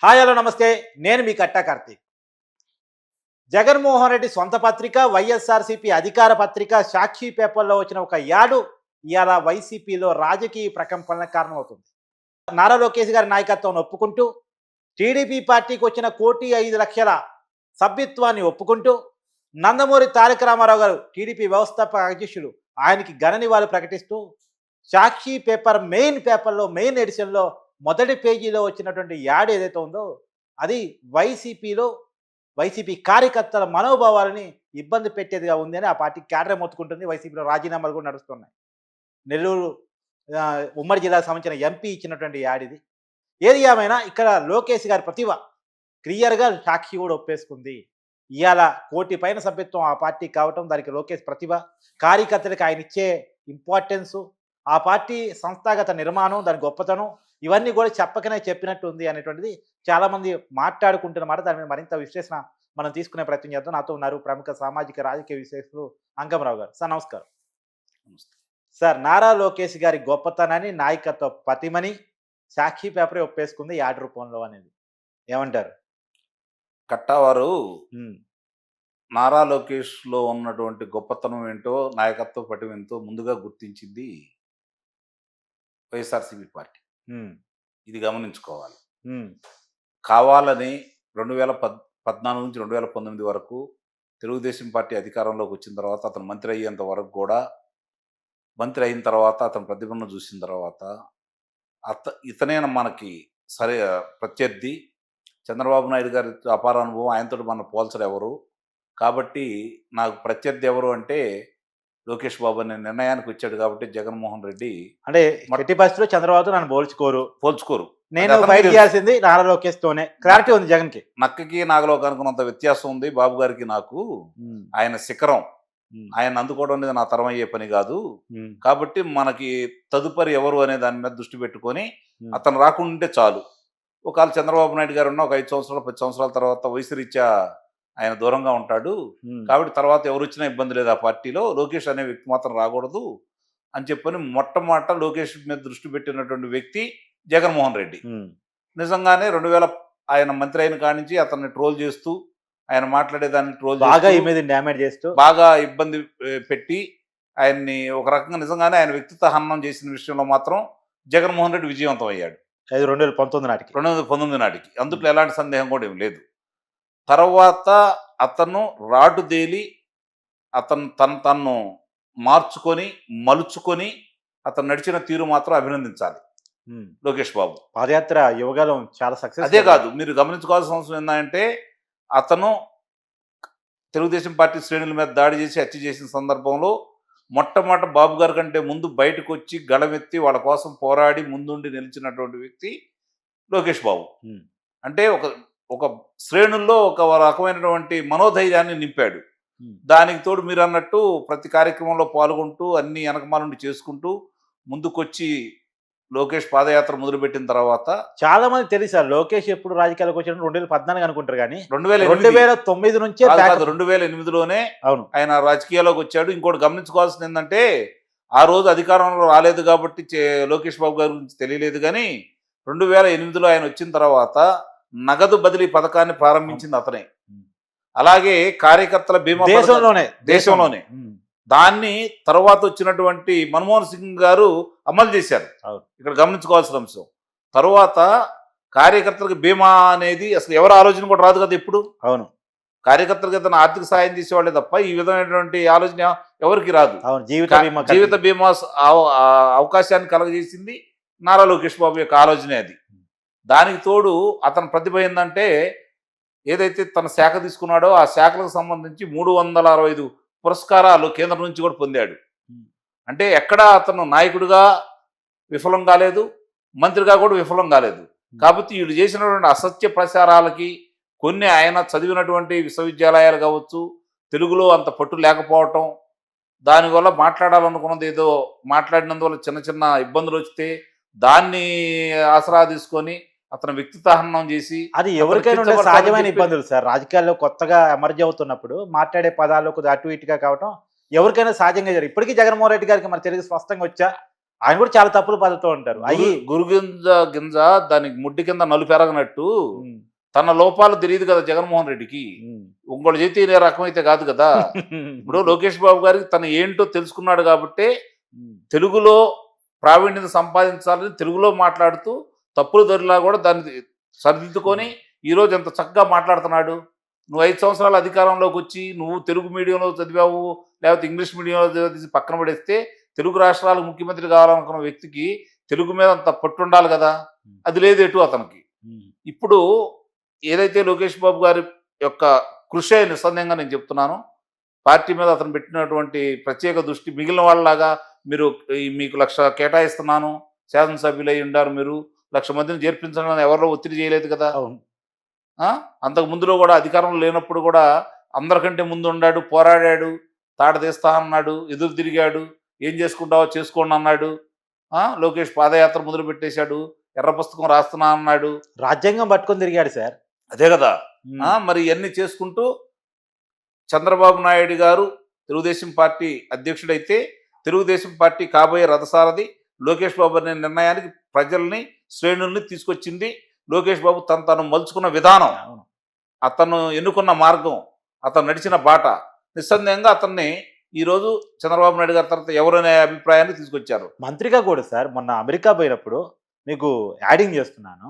Hi hello నమస్తే. నేను మీ కట్టా కార్తీక్. జగన్మోహన్ రెడ్డి సొంత పత్రిక, వైఎస్ఆర్సీపీ అధికార పత్రిక 'సాక్షి' పేపర్‌లో వచ్చిన ఒక యాడు ఇయాల వైసీపీలో రాజకీయ ప్రకంపనలకు కారణమవుతుంది. నారా లోకేష్ గారి నాయకత్వాన్ని ఒప్పుకుంటూ, టీడీపీ పార్టీకి వచ్చిన 1,05,00,000 సభ్యత్వాన్ని ఒప్పుకుంటూ, నందమూరి తారక రామారావు గారు టీడీపీ వ్యవస్థాపక అధ్యక్షులు ఆయనకి ఘన నివాళులు ప్రకటిస్తూ 'సాక్షి' పేపర్ మెయిన్ ఎడిషన్‌లో మొదటి పేజీలో వచ్చినటువంటి యాడ్ ఏదైతే ఉందో అది వైసీపీ కార్యకర్తల మనోభావాలని ఇబ్బంది పెట్టేదిగా ఉంది అని ఆ పార్టీ క్యాడర్ మొత్తుకుంటుంది. వైసీపీలో రాజీనామాలు కూడా నడుస్తున్నాయి. నెల్లూరు ఉమ్మడి జిల్లాకు సంబంధించిన ఎంపీ ఇచ్చినటువంటి యాడ్ ఇది. ఏది ఏమైనా ఇక్కడ లోకేష్ గారి ప్రతిభ క్లియర్‌గా సాక్షి కూడా ఒప్పేసుకుంది. ఇవాళ 1,00,00,000 పైన సభ్యత్వం ఆ పార్టీ కావటం, దానికి లోకేష్ ప్రతిభ, కార్యకర్తలకు ఆయన ఇచ్చే ఇంపార్టెన్సు, ఆ పార్టీ సంస్థాగత నిర్మాణం, దాని గొప్పతనం ఇవన్నీ కూడా చెప్పకనే చెప్పినట్టు ఉంది అనేటువంటిది చాలామంది మాట్లాడుకుంటున్నమాట. దాని మీద మరింత విశ్లేషణ మనం తీసుకునే ప్రయత్నం చేద్దాం. నాతో ఉన్నారు ప్రముఖ సామాజిక రాజకీయ విశ్లేషకులు అంగమరావు గారు. సార్ నమస్కారం. సార్, నారా లోకేష్ గారి గొప్పతనాన్ని, నాయకత్వ పటిమని సాక్షి పేపరే ఒప్పేసుకుంది యాడ్ రూపంలో అనేది ఏమంటారు? కట్టావారు ఉమ్, నారా లోకేష్‌లో ఉన్నటువంటి గొప్పతనం ఏంటో, నాయకత్వ పటిమేంటో ముందుగా గుర్తించింది వైఎస్ఆర్‌సీపీ పార్టీ. ఉమ్, ఇది గమనించుకోవాలి. ఉమ్, కావాలని 2014 నుంచి 2019 వరకు తెలుగుదేశం పార్టీ అధికారంలోకి వచ్చిన తర్వాత, అతను మంత్రి అయ్యేంత వరకు కూడా, మంత్రి అయిన తర్వాత అతని ప్రతిభను చూసిన తర్వాత ఇతనే మనకి సరే ప్రత్యర్థి. చంద్రబాబు నాయుడు గారి అపార అనుభవం, ఆయనతో మన పోల్చరు ఎవరు. కాబట్టి నాకు ప్రత్యర్థి ఎవరు అంటే లోకేష్ బాబు అనే నిర్ణయానికి వచ్చాడు. కాబట్టి జగన్మోహన్ రెడ్డి అంటే ఎట్టి పరిస్థితుల్లో చంద్రబాబుతో నన్ను పోల్చుకోరు. నేను అది ఫైట్ అతనికి చేయాల్సింది నారా లోకేష్ తోనే. క్లారిటీ ఉంది జగన్కి. నక్కకి నాగలోకి అనుకున్నంత వ్యత్యాసం ఉంది బాబు గారికి నాకు. ఆయన శిఖరం, ఆయన అందుకోవడం అనేది నా తరం అయ్యే పని కాదు. కాబట్టి మనకి తదుపరి ఎవరు అనే దాని మీద దృష్టి పెట్టుకొని అతను రాకుంటే చాలు. ఒకవేళ చంద్రబాబు నాయుడు గారు ఉన్న ఒక 5 సంవత్సరాలు 10 సంవత్సరాల తర్వాత వయసు రీత్యా ఆయన దూరంగా ఉంటాడు. కాబట్టి తర్వాత ఎవరు వచ్చినా ఇబ్బంది లేదు ఆ పార్టీలో, లోకేష్ అనే వ్యక్తి మాత్రం రాకూడదు అని చెప్పని మొట్టమొదట లోకేష్ మీద దృష్టి పెట్టినటువంటి వ్యక్తి జగన్మోహన్ రెడ్డి. నిజంగానే 2000 ఆయన మంత్రి అయిన కాడి నుంచి అతన్ని ట్రోల్ చేస్తూ, ఆయన మాట్లాడేదాన్ని ట్రోల్ బాగా ఇమేజ్ డ్యామేజ్ చేస్తూ, బాగా ఇబ్బంది పెట్టి ఆయన్ని ఒక రకంగా నిజంగానే ఆయన వ్యక్తిత్వ హననం చేసిన విషయంలో మాత్రం జగన్మోహన్ రెడ్డి విజయవంతం అయ్యాడు 2019 నాటికి. 2019 నాటికి. అందుట్లో ఎలాంటి సందేహం కూడా ఏం లేదు. తర్వాత అతను రాటుదేలి తను మార్చుకొని మలుచుకొని అతను నడిచిన తీరు మాత్రం అభినందించాలి లోకేష్ బాబు. పాదయాత్ర యువగాలం చాలా సక్సెస్. అదే కాదు, మీరు గమనించుకోవాల్సిన అవసరం ఏంటంటే అతను తెలుగుదేశం పార్టీ శ్రేణుల మీద దాడి చేసి హత్య చేసిన సందర్భంలో మొట్టమొదట బాబు గారి కంటే ముందు బయటకు వచ్చి గళమెత్తి వాళ్ళ కోసం పోరాడి ముందుండి నిలిచినటువంటి వ్యక్తి లోకేష్ బాబు. అంటే ఒక శ్రేణుల్లో ఒక రకమైనటువంటి మనోధైర్యాన్ని నింపాడు. దానికి తోడు మీరు అన్నట్టు ప్రతి కార్యక్రమంలో పాల్గొంటూ అన్ని వెనకమాల నుండి చేసుకుంటూ ముందుకొచ్చి లోకేష్ పాదయాత్ర మొదలుపెట్టిన తర్వాత చాలా మంది తెలుసా లోకేష్ ఎప్పుడు రాజకీయాలకు వచ్చిన 2014 అనుకుంటారు, కానీ 2009 నుంచే 2008లోనే అవును ఆయన రాజకీయాల్లోకి వచ్చాడు. ఇంకోటి గమనించుకోవాల్సింది ఏంటంటే ఆ రోజు అధికారంలో రాలేదు కాబట్టి లోకేష్ బాబు గారి గురించి తెలియలేదు. కానీ 2008లో ఆయన వచ్చిన తర్వాత నగదు బదిలీ పథకాన్ని ప్రారంభించింది అతనే. అలాగే కార్యకర్తల బీమా దేశంలోనే దాన్ని తర్వాత వచ్చినటువంటి మన్మోహన్ సింగ్ గారు అమలు చేశారు. ఇక్కడ గమనించుకోవాల్సిన అంశం. తర్వాత కార్యకర్తలకు బీమా అనేది అసలు ఎవరు ఆలోచన కూడా రాదు కదా ఇప్పుడు. అవును, కార్యకర్తలకు ఏదైనా ఆర్థిక సాయం చేసేవాళ్ళే తప్ప ఈ విధమైనటువంటి ఆలోచన ఎవరికి రాదు. జీవిత బీమా అవకాశాన్ని కలగజేసింది నారా లోకేష్ బాబు యొక్క ఆలోచనే అది. దానికి తోడు అతని ప్రతిభ ఏంటంటే ఏదైతే తన శాఖ తీసుకున్నాడో ఆ శాఖలకు సంబంధించి 365 పురస్కారాలు కేంద్రం నుంచి కూడా పొందాడు. అంటే ఎక్కడా అతను నాయకుడిగా విఫలం కాలేదు, మంత్రిగా కూడా విఫలం కాలేదు. కాబట్టి వీళ్ళు చేసినటువంటి అసత్య ప్రచారాలకి కొన్ని ఆయన చదివినటువంటి విశ్వవిద్యాలయాలు కావచ్చు, తెలుగులో అంత పట్టు లేకపోవటం, దానివల్ల మాట్లాడాలనుకున్నది ఏదో మాట్లాడినందువల్ల చిన్న చిన్న ఇబ్బందులు వస్తే దాన్ని ఆసరా తీసుకొని అతను వ్యక్తిత్వ హననం చేసి, అది ఎవరికైనా సహజమైన ఇబ్బందులు సార్. రాజకీయాల్లో కొత్తగా ఎమర్జ్ అవుతున్నప్పుడు మాట్లాడే పదాలు కొద్దిగా అటు ఇటుగా కావటం ఎవరికైనా సహజంగా జరిగింది. ఇప్పటికీ జగన్మోహన్ రెడ్డి గారికి మన తెలుగు స్పష్టంగా వచ్చా, ఆయన కూడా చాలా తప్పులు పడుతూ ఉంటారు అవి. గురుగింజ గింజ దానికి ముడ్డి కింద నలుపెరగనట్టు తన లోపాలు తెలియదు కదా జగన్మోహన్ రెడ్డికి. ఇంకోటి చేతి ఇదే రకమైతే కాదు కదా. ఇప్పుడు లోకేష్ బాబు గారికి తను ఏంటో తెలుసుకున్నాడు కాబట్టి తెలుగులో ప్రావీణ్యత సంపాదించాలని తెలుగులో మాట్లాడుతూ తప్పులు దొరిలా కూడా దాన్ని సరిదిద్దుకొని ఈరోజు ఎంత చక్కగా మాట్లాడుతున్నాడు. నువ్వు 5 సంవత్సరాల అధికారంలోకి వచ్చి నువ్వు తెలుగు మీడియంలో చదివావు, లేకపోతే ఇంగ్లీష్ మీడియంలో చదివి పక్కన పడేస్తే తెలుగు రాష్ట్రాలకు ముఖ్యమంత్రి కావాలనుకున్న వ్యక్తికి తెలుగు మీద అంత పట్టుండాలి కదా. అది లేదు ఎటు అతనికి. ఇప్పుడు ఏదైతే లోకేష్ బాబు గారి యొక్క కృషి నిస్సందేహంగా నేను చెప్తున్నాను, పార్టీ మీద అతను పెట్టినటువంటి ప్రత్యేక దృష్టి మిగిలిన వాళ్ళలాగా మీరు మీకు 1,00,000 కేటాయిస్తున్నాను, శాసనసభ్యులు అయి ఉండారు, మీరు 1,00,000 మందిని చేర్పించడం ఎవరిలో ఒత్తిడి చేయలేదు కదా. అంతకు ముందులో కూడా అధికారంలో లేనప్పుడు కూడా అందరికంటే ముందు ఉన్నాడు, పోరాడాడు, తాట తీస్తా అన్నాడు, ఎదురు తిరిగాడు, ఏం చేసుకుంటావో చేసుకోండి అన్నాడు. లోకేష్ పాదయాత్ర మొదలు పెట్టేశాడు, ఎర్ర పుస్తకం రాస్తున్నా అన్నాడు, రాజ్యాంగం పట్టుకొని తిరిగాడు సార్. అదే కదా. మరి ఇవన్నీ చేసుకుంటూ చంద్రబాబు నాయుడు గారు తెలుగుదేశం పార్టీ అధ్యక్షుడైతే తెలుగుదేశం పార్టీ కాబోయే రథసారథి లోకేష్ బాబు అనే నిర్ణయానికి ప్రజల్ని శ్రేణుల్ని తీసుకొచ్చింది లోకేష్ బాబు. తను మలుచుకున్న విధానం, అతను ఎన్నుకున్న మార్గం, అతను నడిచిన బాట నిస్సందేహంగా అతన్ని ఈరోజు చంద్రబాబు నాయుడు గారి తర్వాత ఎవరనే అభిప్రాయాన్ని తీసుకొచ్చారు. మంత్రిగా కూడా సార్ మొన్న అమెరికా పోయినప్పుడు మీకు యాడింగ్ చేస్తున్నాను,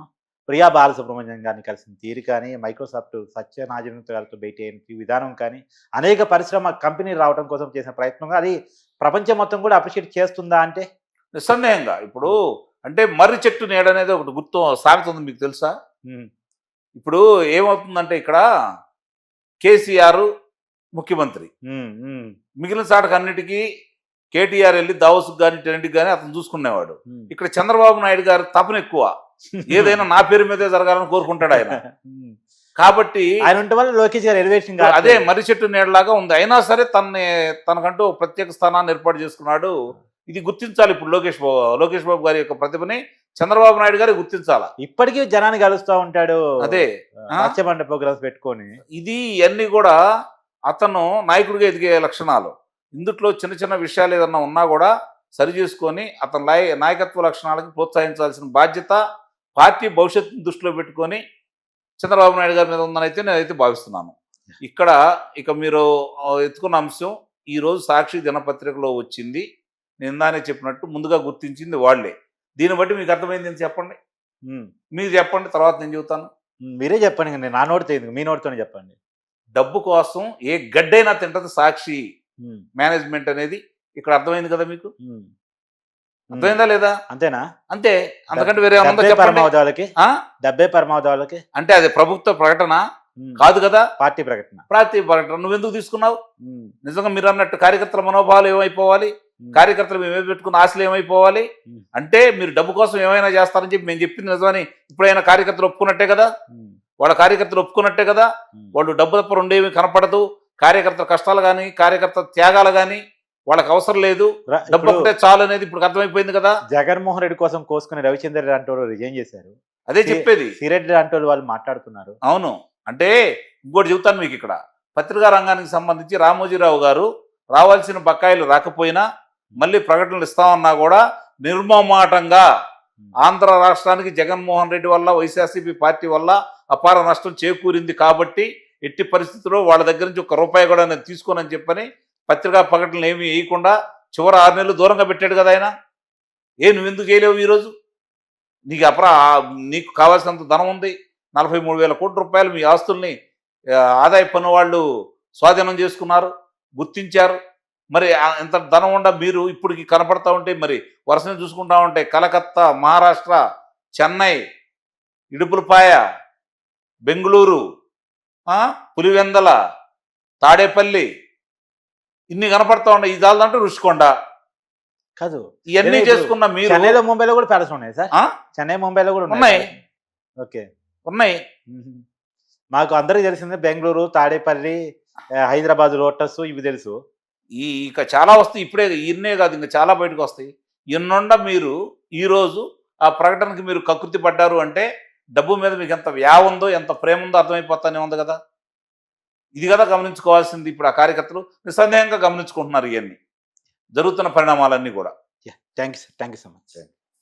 ప్రియా బాలసుబ్రహ్మణ్యం గారిని కలిసిన తీరు కానీ, మైక్రోసాఫ్ట్ సత్య నారాయణ గారితో భేటీ అయిన విధానం కానీ, అనేక పరిశ్రమ కంపెనీ రావడం కోసం చేసిన ప్రయత్నంగా అది ప్రపంచం మొత్తం కూడా అప్రిషియేట్ చేస్తుందా అంటే నిస్సందేహంగా. ఇప్పుడు అంటే మర్రి చెట్టు నీడ అనేది ఒకటి గుర్తు సామెత ఉంది, మీకు తెలుసా? ఇప్పుడు ఏమవుతుందంటే ఇక్కడ కేసీఆర్ ముఖ్యమంత్రి, మిగిలిన చాటకు అన్నిటికీ కేటీఆర్ వెళ్ళి దావోస్కి కానీ టెంట్కి కానీ అతను చూసుకునేవాడు. ఇక్కడ చంద్రబాబు నాయుడు గారి తపన ఎక్కువ, ఏదైనా నా పేరు మీదే జరగాలని కోరుకుంటాడు ఆయన. కాబట్టి ఆయన ఉంటే వల్ల లోకేష్ గారు ఎలివేషన్ అదే మర్రి చెట్టు నీడలాగా ఉంది. అయినా సరే తనకంటూ ప్రత్యేక స్థానాన్ని ఏర్పాటు చేసుకున్నాడు. ఇది గుర్తించాలి ఇప్పుడు లోకేష్ బాబు గారి యొక్క ప్రతిభని చంద్రబాబు నాయుడు గారి గుర్తించాలా. ఇప్పటికీ జనాన్ని కలుస్తూ ఉంటాడు, అదే రచ్చబండ ప్రోగ్రామ్స్ పెట్టుకొని. ఇది ఇవన్నీ కూడా అతను నాయకుడిగా ఎదిగే లక్షణాలు. ఇందుట్లో చిన్న చిన్న విషయాలు ఏదన్నా ఉన్నా కూడా సరి చేసుకొని అతని నాయకత్వ లక్షణాలకి ప్రోత్సహించాల్సిన బాధ్యత పార్టీ భవిష్యత్తును దృష్టిలో పెట్టుకొని చంద్రబాబు నాయుడు గారి మీద ఉందని అయితే నేనైతే భావిస్తున్నాను. ఇక మీరు ఎత్తుకున్న అంశం ఈరోజు సాక్షి దినపత్రికలో వచ్చింది. నేను ఇందానే చెప్పినట్టు ముందుగా గుర్తించింది వాళ్లే. దీన్ని బట్టి మీకు అర్థమైంది అని చెప్పండి, మీరు చెప్పండి, తర్వాత నేను చెబుతాను. మీరే చెప్పండి, నేను నా నోటితో మీ నోటితోనే చెప్పండి. డబ్బు కోసం ఏ గడ్డైనా తింటది సాక్షి మేనేజ్మెంట్ అనేది ఇక్కడ అర్థమైంది కదా మీకు? అర్థమైందా లేదా? అంతేనా? అంతే, అంతకంటే వేరే పరమావధాలకి అంటే అది ప్రభుత్వ ప్రకటన కాదు కదా, పార్టీ ప్రకటన. నువ్వెందుకు తీసుకున్నావు? నిజంగా మీరు అన్నట్టు కార్యకర్తల మనోభావాలు ఏమైపోవాలి, కార్యకర్తలు మేము పెట్టుకున్న ఆశలు ఏమైపోవాలి అంటే మీరు డబ్బు కోసం ఏమైనా చేస్తారని చెప్పి మేము చెప్పింది నిజమని ఇప్పుడైనా కార్యకర్తలు ఒప్పుకున్నట్టే కదా, వాళ్ళు డబ్బు తప్ప రెండేమి కనపడదు. కార్యకర్తల కష్టాలు కానీ కార్యకర్తల త్యాగాలు కానీ వాళ్ళకి అవసరం లేదు, డబ్బు ఒకటే చాలు అనేది ఇప్పుడు అర్థమైపోయింది కదా. జగన్మోహన్ రెడ్డి కోసం కోసుకుని రవిచంద్ర రెడ్డి అంటే రిజైన్ చేశారు. అదే చెప్పేది, సిరెడ్డి అంటే వాళ్ళు మాట్లాడుతున్నారు. అవును, అంటే ఇంకోటి చెబుతాను మీకు. ఇక్కడ పత్రికా రంగానికి సంబంధించి రామోజీరావు గారు రావాల్సిన బకాయిలు రాకపోయినా మళ్ళీ ప్రకటనలు ఇస్తామన్నా కూడా నిర్మమాటంగా ఆంధ్ర రాష్ట్రానికి జగన్మోహన్ రెడ్డి వల్ల వైఎస్ఆర్సీపీ పార్టీ వల్ల అపార నష్టం చేకూరింది కాబట్టి ఎట్టి పరిస్థితుల్లో వాళ్ళ దగ్గర నుంచి ₹1 కూడా నేను తీసుకోనని చెప్పని పత్రికా ప్రకటనలు ఏమీ వేయకుండా చివరి 6 నెలలు దూరంగా పెట్టాడు కదా ఆయన. నువ్వెందుకు చేయలేవు? ఈరోజు నీకు కావాల్సినంత ధనం ఉంది, 43,000 కోట్ల రూపాయలు మీ ఆస్తుల్ని ఆదాయ పన్ను వాళ్ళు స్వాధీనం చేసుకున్నారు, గుర్తించారు. మరి ఎంత ధనం ఉండ మీరు ఇప్పటికి కనపడతా ఉంటే మరి వరుసని చూసుకుంటా ఉంటే కలకత్తా, మహారాష్ట్ర, చెన్నై, ఇడుపులపాయ, బెంగళూరు, పులివెందల, తాడేపల్లి ఇన్ని కనపడతా ఉన్నాయి. ఈ జాలంటే రుషికొండ కాదు, ఇవన్నీ చేసుకున్న మీరు చెన్నైలో ముంబైలో కూడా ప్యాలెస్ ఉన్నాయి సార్. చెన్నై ముంబైలో కూడా ఉన్నాయి. ఓకే, ఉన్నాయి. మాకు అందరికి తెలిసిందే బెంగళూరు, తాడేపల్లి, హైదరాబాద్ లోటస్ ఇవి తెలుసు. ఇక చాలా వస్తాయి, ఇప్పుడే ఇన్నే కాదు ఇంకా చాలా బయటకు వస్తాయి. ఇన్నుండ మీరు ఈరోజు ఆ ప్రకటనకి మీరు కకృతి పడ్డారు అంటే డబ్బు మీద మీకు ఎంత వ్యా ఉందో ఎంత ప్రేమ ఉందో అర్థమైపోతానే ఉంది కదా. ఇది కదా గమనించుకోవాల్సింది. ఇప్పుడు ఆ కార్యకర్తలు నిస్సందేహంగా గమనించుకుంటున్నారు ఇవన్నీ జరుగుతున్న పరిణామాలన్నీ కూడా. Thank you so much.